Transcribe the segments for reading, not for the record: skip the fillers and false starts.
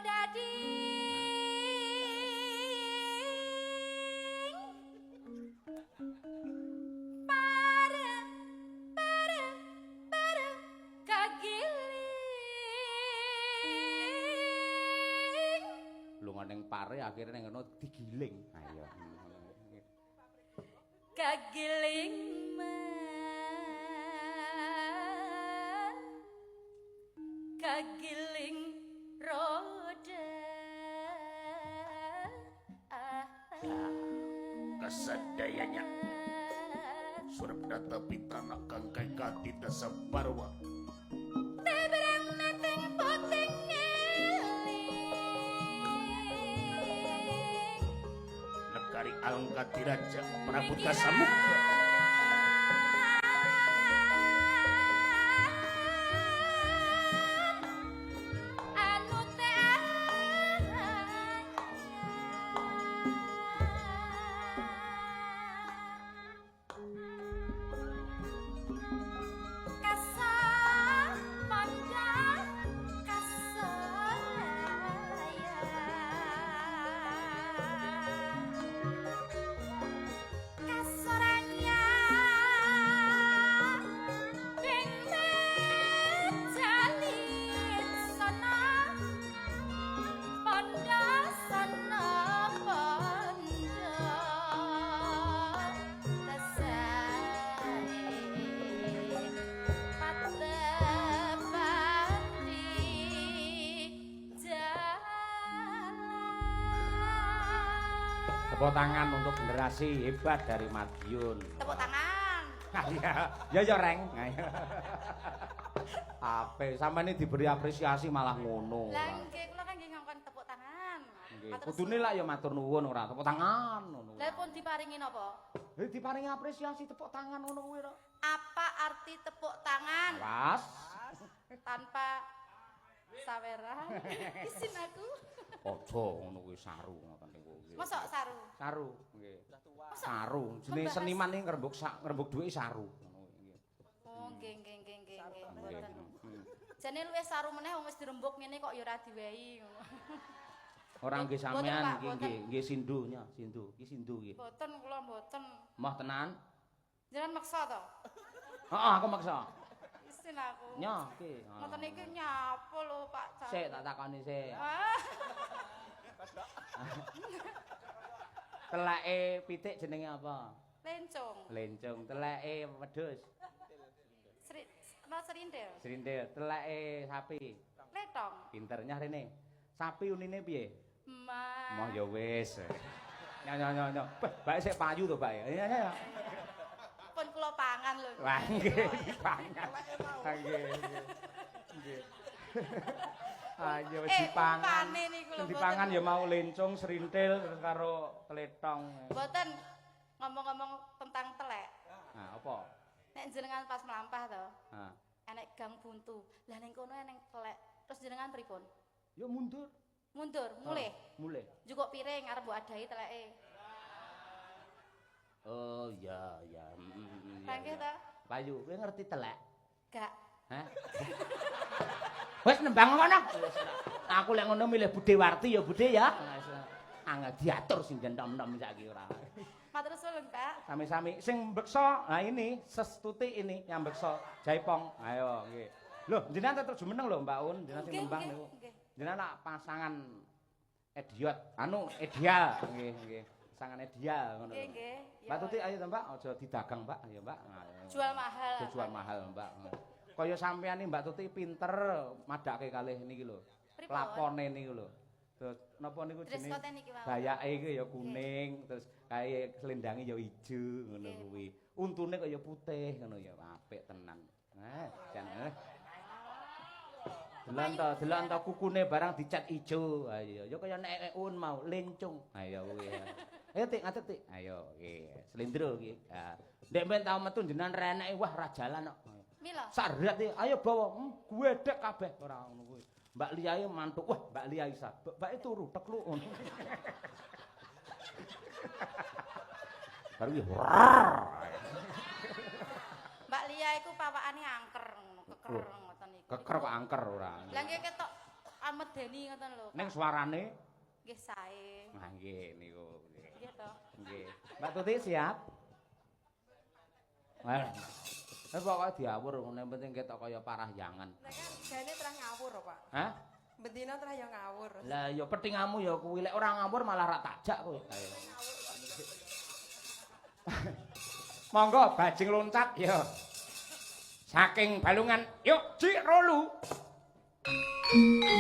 dadi ning pare akhirnya ning ngono digiling. Ayo. Kagiling kagiling roda kasadayanya Surabdata pitana kangkai katita sabarwa teberang nating poteng negari alangka tiraja Prabu Dasamuka Tepuk tangan untuk generasi hebat dari Madiun. Tepuk tangan. Ya Reng. Ape sampeyan ini diberi apresiasi malah ngono. Lah nggih kula kan nggih ngongkon tepuk tangan. Nggih. Kudune lak ya matur nuwun ora tepuk tangan ngono. Lah pun diparingi napa? Diparingi apresiasi tepuk tangan ngono kuwi to. Apa arti tepuk tangan? Awas. Tanpa saweran. Isin aku. Aja ngono kuwi saru ngoten niku. Mosok saru? Saru, nggih. Saru, jenenge seniman iki ngrembug dhuwit saru ngono nggih. Oh, nggih. Mboten. Jane luwih saru meneh wong wis dirembug ngene kok ya ora diwehi ngono. Ora nggih sampean iki nggih sindunya, sindu. Iki sindu iki. Mboten kula mboten. Moh tenan? Jangan maksa to. Heeh, aku maksa. Isin aku. Nyoh iki. Ngoten iki nyapa lho Pak Cak. Sik tak takoni sik. Teleke pitik jenenge apa? Lencung. Lencung. Teleke wedhus. Serindel. Serindel. Teleke sapi. Letong. Pinter nyah rene. Sapi unine piye? Mah ya wis. Nyo. Bae sik payu to, Pak. Ya. Pun kula pangan lho. Wah, nggih, pangan. Nggih. Ayo dipangan. Dipangan ya mau lencung, serintil karo tletong. Mboten ngomong-ngomong tentang telek. Nah, apa? Nek jenengan pas mlampah to. Heeh. Enek gang buntu. Lah ning kono eneng telek. Terus jenengan pripun? Ya mundur. Mundur, mulih. Mulih. Jukuk piring arep mbok adahi teleke. Oh, ya. Nggih ta? Payu, kowe ngerti telek? Gak. Hah? Wes nembang ngono. Aku lek ngono milih Budhe Warti ya Budhe ya. Angel diatur sing jentom-tom saiki ora. Matur suwun, Pak. Sami-sami sing mbeksa, nah ini sestuti ini yang mbeksa Jaipong. Ayo nggih. Loh, jenengan tetep jumeneng lho Mbak Un, jenengan sing nembang niku. Jenengan nak pasangan idiot, ideal nggih. Pasangan ideal ngono. Nggih. Mbak Tuti ayo to Mbak, aja didagang Mbak, ayo Mbak. Jual mahal. Jual mahal Mbak. Kaya sampeyan iki Mbak Tuti pinter madake kalih niki lho. Lakone niku lho. Terus napa niku jenenge? Bayake iki ya kuning, terus kaya selendange ya ijo ngono kuwi. Untune kaya putih ngono ya apik tenan. Jan. Delon to kukune barang dicat ijo. Ayo ya kaya nek un mau lencung. Ayo kuwi. Ayo Tik ngatet Tik. Ayo nggih. Slendro iki. Ha. Nek men tau metu jenengan reneke wah ra jalan kok. Mila. Sarat iki ayo bawa gwedhek kabeh ora ngono kuwi. Mbak Liae mantuk. Wah, Mbak Lia isa. Mbake turu teklu ngono. Baru iki. Mbak Lia iku pawakane angker ngono, keker ngoten iki. Keker kok angker ora. Lah nggih ketok tak medeni ngoten lho. Ning suarane Nggih sae. nah nggih niku nggih. Nggih to. Nggih. Mbak Tuti siap? Wah. Pokoke diawur ngene penting ketok kaya parahyangan. Nek kan jane terah ngawur, Pak. Hah? Bendina terah ya ngawur. Lah ya petingamu ya kuwi lek ora ngawur malah rak takjak kowe. Monggo bajing loncat ya. Saking balungan, yuk Cik Rolu. Hey.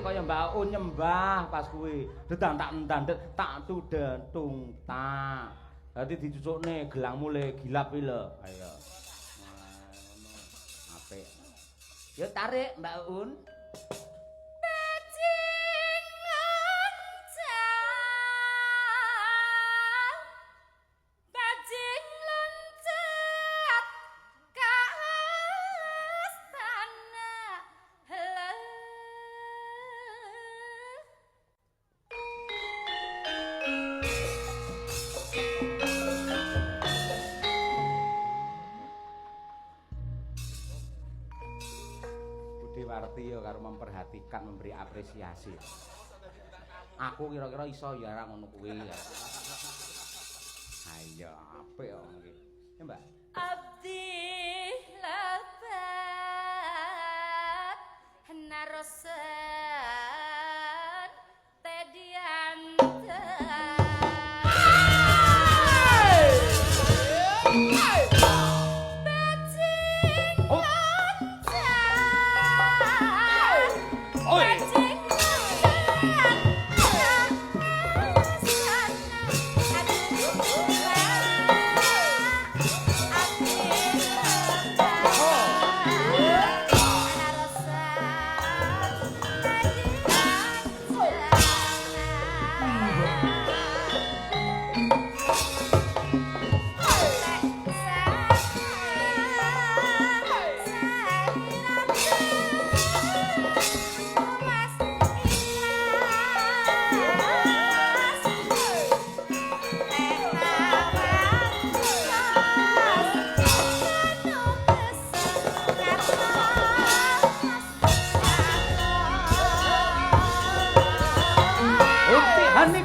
Kaya Mbak Un nyembah pas kuwi dedang tak ndandet tak tudentung tak dadi dicucukne gelangmu le gilap iki lho ayo ngono apik ya tarik Mbak Un karo memperhatikan memberi apresiasi. Aku kira-kira iso ya ora ngono kuwi ya. Ayo apik kok nggih. Ya Mbak. Abdi labat narosan tedianta.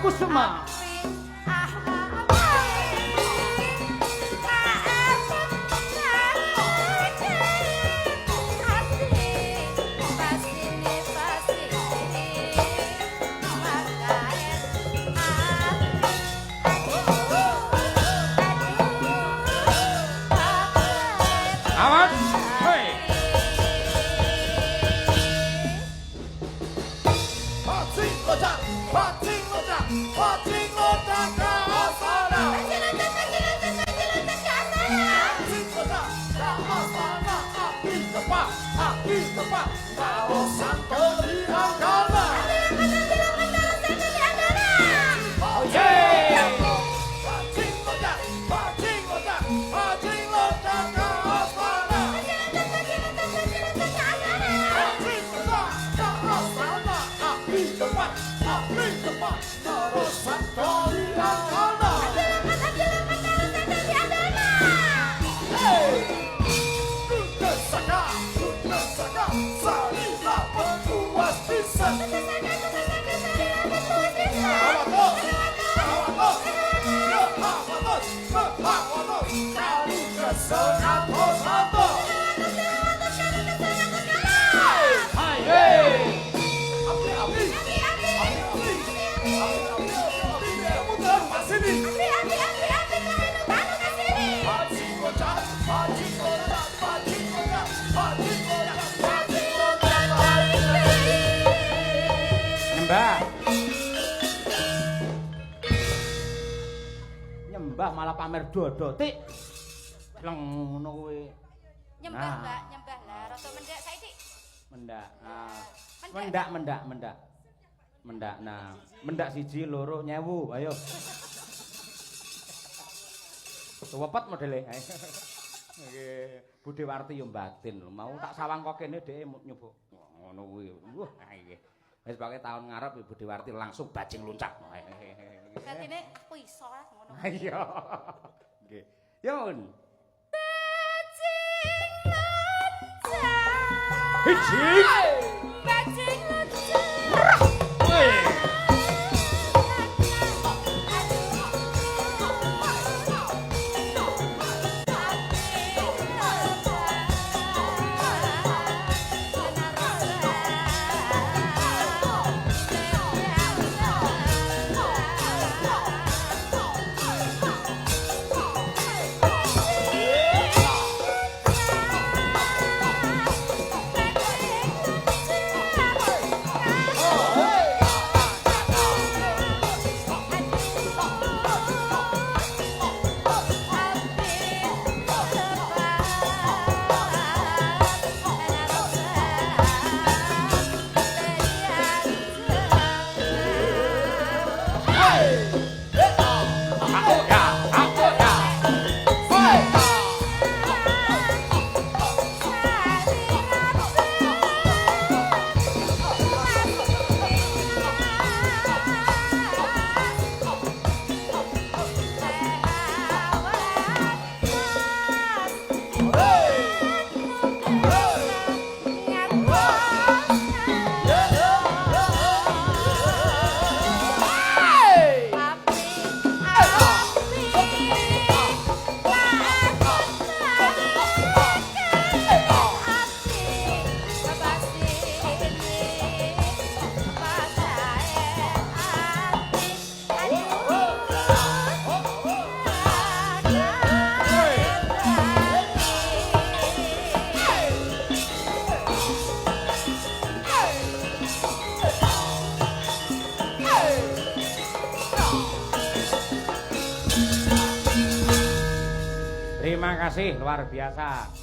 Kusuma Saka, Nyembah. Nyembah malah pamer dodo, Tik. Leng ngono kuwi. Nyembah, Mbak, nyembah lah. Rada mendek saiki. Mendak. Mendak. Mendak. Nah, mendak siji loro nyewu, ayo. Wepet modele. Nggih, Budhe Warti yo batin lho. Mau tak sawang kok kene dhek nyebuk. Ngono kuwi. Wah, nggih. Wis pokoke taun ngarep Budhe Warti langsung bajing luncak. Batine iso ngono. Iya. Nggih. Yun. Bajing luncak. Hiji. Bajing luncak. Terima kasih luar biasa.